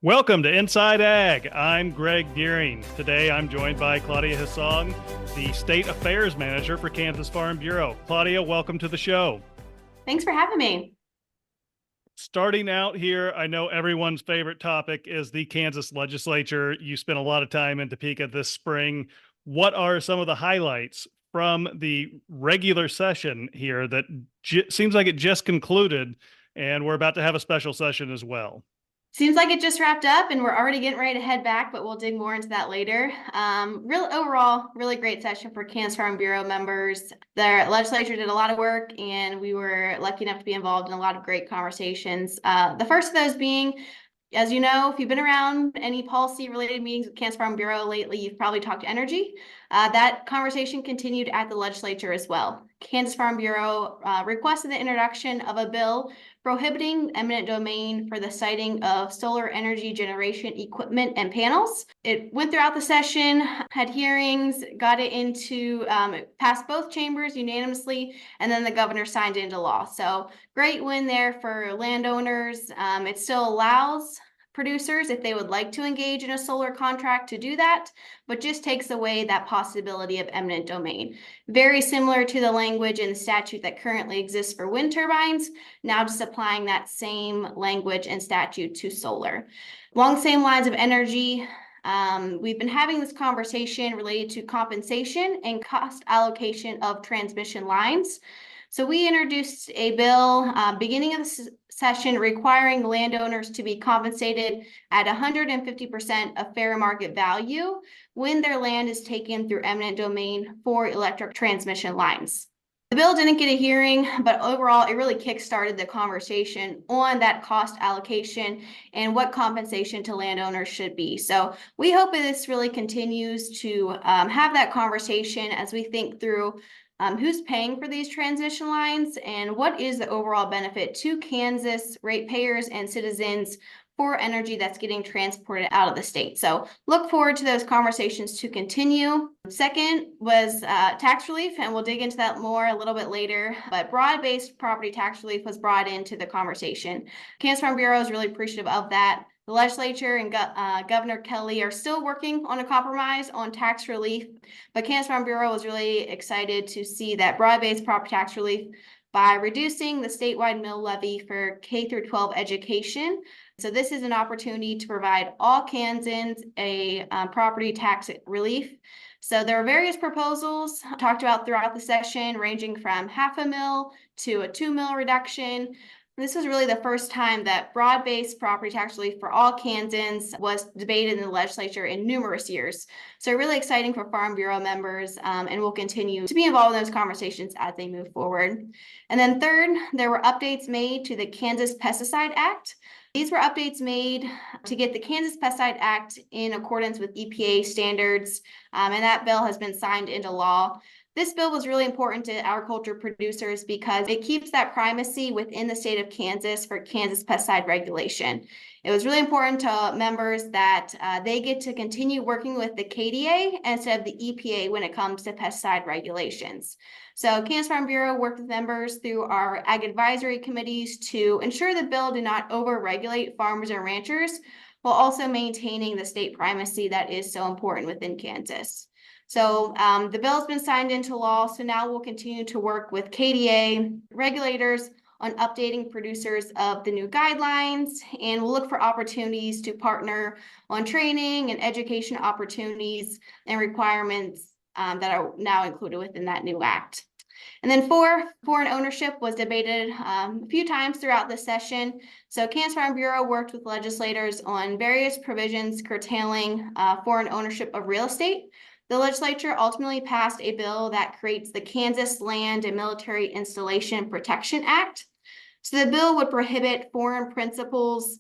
Welcome to Inside Ag. I'm Greg Deering. Today I'm joined by Claudia Hissong, the State Affairs Manager for Kansas Farm Bureau. Claudia, welcome to the show. Thanks for having me. Starting out here, I know everyone's favorite topic is the Kansas legislature. You spent a lot of time in Topeka this spring. What are some of the highlights from the regular session here that seems like it just concluded, and we're about to have a special session as well? Seems like it just wrapped up and we're already getting ready to head back, but we'll dig more into that later. Overall, really great session for Kansas Farm Bureau members. The legislature did a lot of work and we were lucky enough to be involved in a lot of great conversations. The first of those being, as you know, if you've been around any policy related meetings with Kansas Farm Bureau lately, you've probably talked to energy. That conversation continued at the legislature as well. Kansas Farm Bureau requested the introduction of a bill prohibiting eminent domain for the siting of solar energy generation equipment and panels. It went throughout the session, had hearings, got it into, it passed both chambers unanimously, and then the governor signed it into law. So great win there for landowners. It still allows producers, if they would like to engage in a solar contract, to do that, but just takes away that possibility of eminent domain. Very similar to the language in the statute that currently exists for wind turbines, now just applying that same language and statute to solar. Along the same lines of energy, we've been having this conversation related to compensation and cost allocation of transmission lines. So we introduced a bill beginning of the session requiring landowners to be compensated at 150% of fair market value when their land is taken through eminent domain for electric transmission lines. The bill didn't get a hearing, but overall, it really kickstarted the conversation on that cost allocation and what compensation to landowners should be. So we hope that this really continues to have that conversation as we think through who's paying for these transmission lines and what is the overall benefit to Kansas ratepayers and citizens for energy that's getting transported out of the state. So look forward to those conversations to continue. Second was tax relief, and we'll dig into that more a little bit later, but broad-based property tax relief was brought into the conversation. Kansas Farm Bureau is really appreciative of that. The legislature and Governor Kelly are still working on a compromise on tax relief, but Kansas Farm Bureau was really excited to see that broad-based property tax relief by reducing the statewide mill levy for K through 12 education. So this is an opportunity to provide all Kansans a property tax relief. So there are various proposals talked about throughout the session, ranging from $0.5 mil to a $2 mil reduction. This was really the first time that broad-based property tax relief for all Kansans was debated in the legislature in numerous years. So really exciting for Farm Bureau members, and we'll continue to be involved in those conversations as they move forward. And then third, there were updates made to the Kansas Pesticide Act. These were updates made to get the Kansas Pesticide Act in accordance with EPA standards, and that bill has been signed into law. This bill was really important to agriculture producers because it keeps that primacy within the state of Kansas for Kansas pesticide regulation. It was really important to members that they get to continue working with the KDA instead of the EPA when it comes to pesticide regulations. So Kansas Farm Bureau worked with members through our ag advisory committees to ensure the bill did not over-regulate farmers and ranchers, while also maintaining the state primacy that is so important within Kansas. So the bill has been signed into law, so now we'll continue to work with KDA regulators on updating producers of the new guidelines, and we'll look for opportunities to partner on training and education opportunities and requirements that are now included within that new act. And then foreign ownership was debated a few times throughout the session. So Kansas Farm Bureau worked with legislators on various provisions curtailing foreign ownership of real estate. The legislature ultimately passed a bill that creates the Kansas Land and Military Installation Protection Act. So the bill would prohibit foreign principals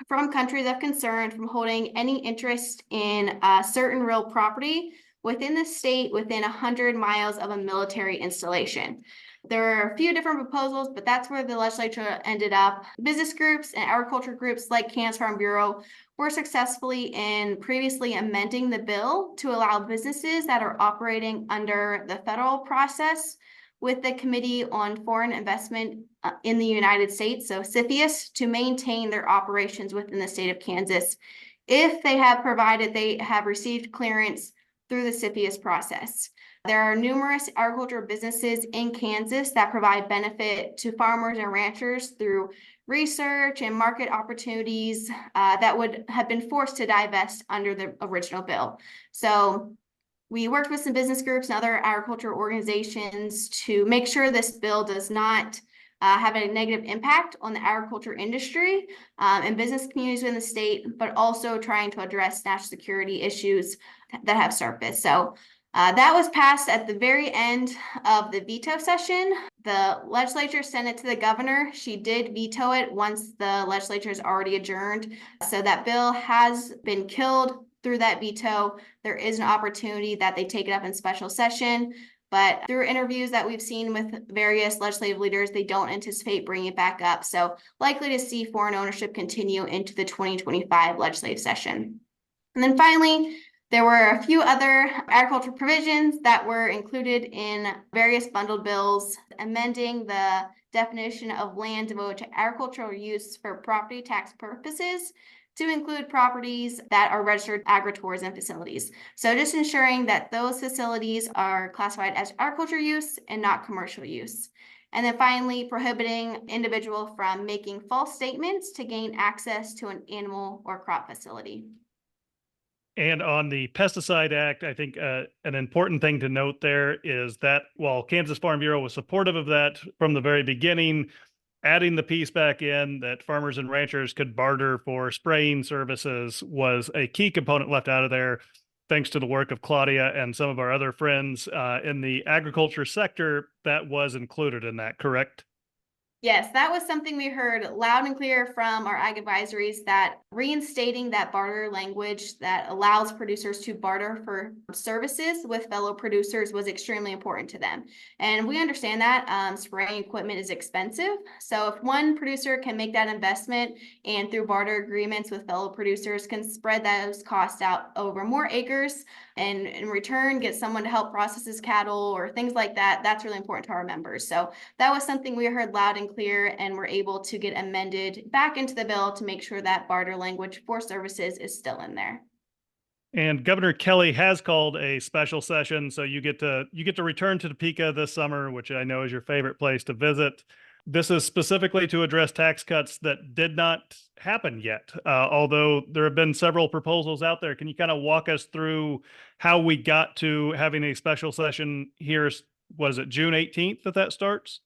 from countries of concern from holding any interest in certain real property within the state within 100 miles of a military installation. There are a few different proposals, but that's where the legislature ended up. Business groups and agriculture groups like Kansas Farm Bureau were successfully in previously amending the bill to allow businesses that are operating under the federal process with the Committee on Foreign Investment in the United States, so CFIUS, to maintain their operations within the state of Kansas if they have received clearance through the CFIUS process. There are numerous agricultural businesses in Kansas that provide benefit to farmers and ranchers through research and market opportunities that would have been forced to divest under the original bill. So we worked with some business groups and other agriculture organizations to make sure this bill does not have a negative impact on the agriculture industry and business communities in the state, but also trying to address national security issues that have surfaced. So that was passed at the very end of the veto session. The legislature sent it to the governor. She did veto it once the legislature is already adjourned. So that bill has been killed through that veto. There is an opportunity that they take it up in special session. But through interviews that we've seen with various legislative leaders, they don't anticipate bringing it back up. So likely to see foreign ownership continue into the 2025 legislative session. And then finally, there were a few other agriculture provisions that were included in various bundled bills, amending the definition of land devoted to agricultural use for property tax purposes to include properties that are registered agritourism facilities. So just ensuring that those facilities are classified as agriculture use and not commercial use. And then finally, prohibiting individual from making false statements to gain access to an animal or crop facility. And on the Pesticide Act, I think an important thing to note there is that while Kansas Farm Bureau was supportive of that from the very beginning, adding the piece back in that farmers and ranchers could barter for spraying services was a key component left out of there, thanks to the work of Claudia and some of our other friends in the agriculture sector. That was included in that, correct? Yes, that was something we heard loud and clear from our ag advisories, that reinstating that barter language that allows producers to barter for services with fellow producers was extremely important to them. And we understand that spraying equipment is expensive. So if one producer can make that investment and through barter agreements with fellow producers can spread those costs out over more acres and in return get someone to help process his cattle or things like that, that's really important to our members. So that was something we heard loud and clear and were able to get amended back into the bill to make sure that barter language for services is still in there. And Governor Kelly has called a special session, so you get to return to Topeka this summer, which I know is your favorite place to visit. This is specifically to address tax cuts that did not happen yet, although there have been several proposals out there. Can you kind of walk us through how we got to having a special session here? Was it June 18th that starts?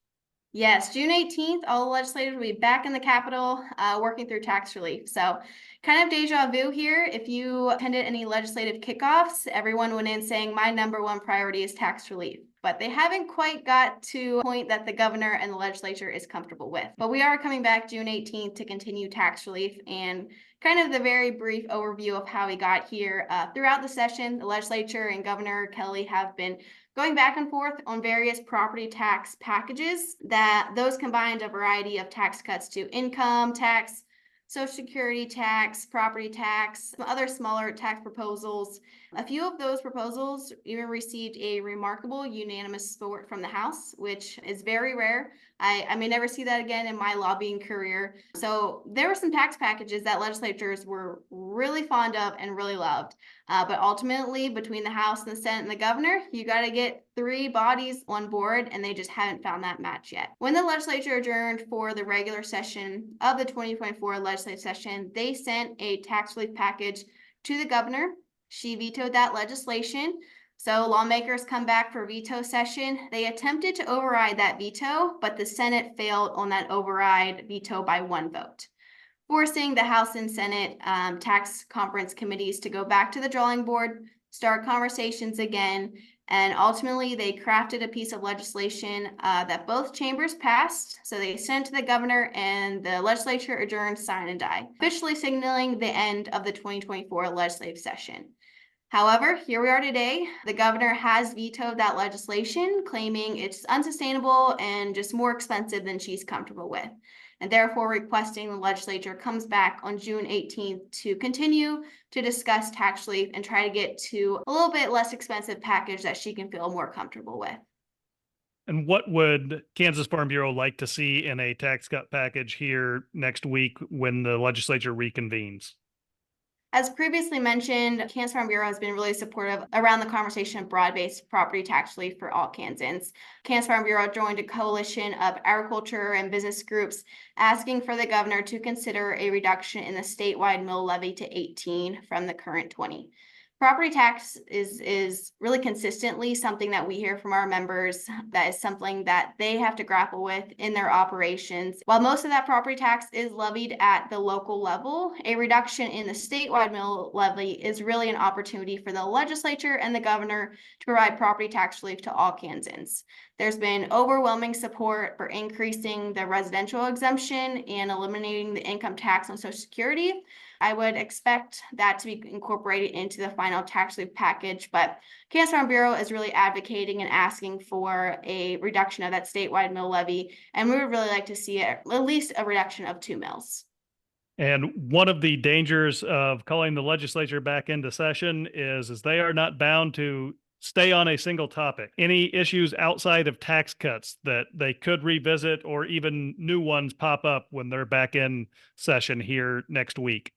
Yes, June 18th, all the legislators will be back in the Capitol working through tax relief. So kind of deja vu here. If you attended any legislative kickoffs, everyone went in saying my number one priority is tax relief. But they haven't quite got to a point that the governor and the legislature is comfortable with. But we are coming back June 18th to continue tax relief, and kind of the very brief overview of how we got here. Throughout the session, the legislature and Governor Kelly have been going back and forth on various property tax packages that those combined a variety of tax cuts to income tax, Social Security tax, property tax, some other smaller tax proposals. A few of those proposals even received a remarkable unanimous support from the House, which is very rare. I may never see that again in my lobbying career. So there were some tax packages that legislators were really fond of and really loved. But ultimately, between the House and the Senate and the governor, you got to get three bodies on board, and they just haven't found that match yet. When the legislature adjourned for the regular session of the 2024 legislative session, they sent a tax relief package to the governor. She vetoed that legislation. So lawmakers come back for veto session. They attempted to override that veto, but the Senate failed on that override veto by one vote, forcing the House and Senate tax conference committees to go back to the drawing board, start conversations again, and ultimately they crafted a piece of legislation that both chambers passed. So they sent to the governor and the legislature adjourned, sign and die, officially signaling the end of the 2024 legislative session. However, here we are today. The governor has vetoed that legislation, claiming it's unsustainable and just more expensive than she's comfortable with, and therefore requesting the legislature comes back on June 18th to continue to discuss tax relief and try to get to a little bit less expensive package that she can feel more comfortable with. And what would Kansas Farm Bureau like to see in a tax cut package here next week when the legislature reconvenes? As previously mentioned, Kansas Farm Bureau has been really supportive around the conversation of broad-based property tax relief for all Kansans. Kansas Farm Bureau joined a coalition of agriculture and business groups asking for the governor to consider a reduction in the statewide mill levy to 18 from the current 20. Property tax is really consistently something that we hear from our members that is something that they have to grapple with in their operations. While most of that property tax is levied at the local level, a reduction in the statewide mill levy is really an opportunity for the legislature and the governor to provide property tax relief to all Kansans. There's been overwhelming support for increasing the residential exemption and eliminating the income tax on Social Security. I would expect that to be incorporated into the final tax relief package, but Kansas Farm Bureau is really advocating and asking for a reduction of that statewide mill levy, and we would really like to see at least a reduction of 2 mills. And one of the dangers of calling the legislature back into session is they are not bound to stay on a single topic. Any issues outside of tax cuts that they could revisit, or even new ones pop up when they're back in session here next week?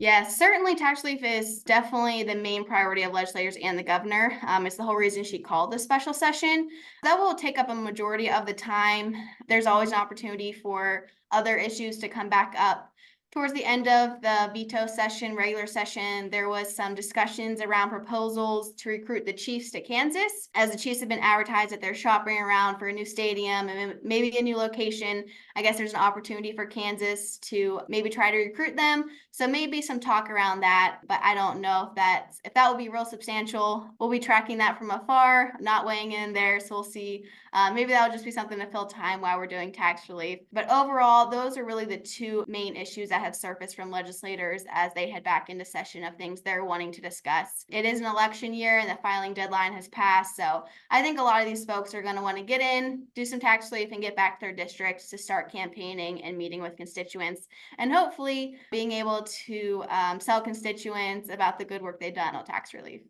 Yes, certainly tax relief is definitely the main priority of legislators and the governor. It's the whole reason she called this special session. That will take up a majority of the time. There's always an opportunity for other issues to come back up. Towards the end of the veto session, regular session, there was some discussions around proposals to recruit the Chiefs to Kansas, as the Chiefs have been advertised that they're shopping around for a new stadium and maybe a new location. I guess there's an opportunity for Kansas to maybe try to recruit them. So maybe some talk around that, but I don't know if that will be real substantial. We'll be tracking that from afar, not weighing in there. So we'll see. Maybe that'll just be something to fill time while we're doing tax relief. But overall, those are really the two main issues that have surfaced from legislators as they head back into session of things they're wanting to discuss. It is an election year and the filing deadline has passed. So I think a lot of these folks are going to want to get in, do some tax relief, and get back to their districts to start campaigning and meeting with constituents, and hopefully being able to sell constituents about the good work they've done on tax relief.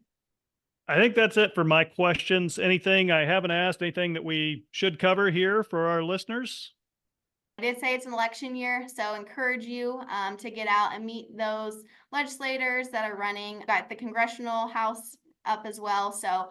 I think that's it for my questions. Anything I haven't asked, anything that we should cover here for our listeners? I did say it's an election year, so encourage you to get out and meet those legislators that are running. Got the congressional house up as well, so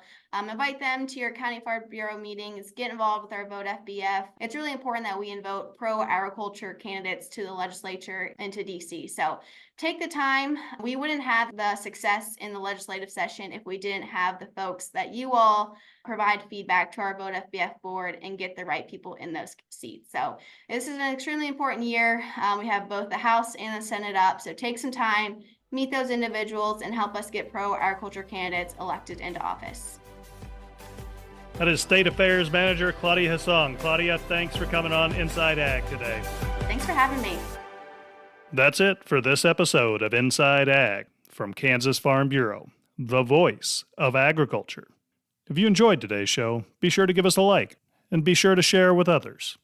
invite them to your County Farm Bureau meetings. Get involved with our Vote FBF. It's really important that we vote pro-agriculture candidates to the legislature and to DC. So take the time. We wouldn't have the success in the legislative session if we didn't have the folks that you all provide feedback to our Vote FBF board and get the right people in those seats. So this is an extremely important year. We have both the House and the Senate up, so take some time, meet those individuals, and help us get pro-agriculture candidates elected into office. That is State Affairs Manager Claudia Hissong. Claudia, thanks for coming on Inside Ag today. Thanks for having me. That's it for this episode of Inside Ag from Kansas Farm Bureau, the voice of agriculture. If you enjoyed today's show, be sure to give us a like and be sure to share with others.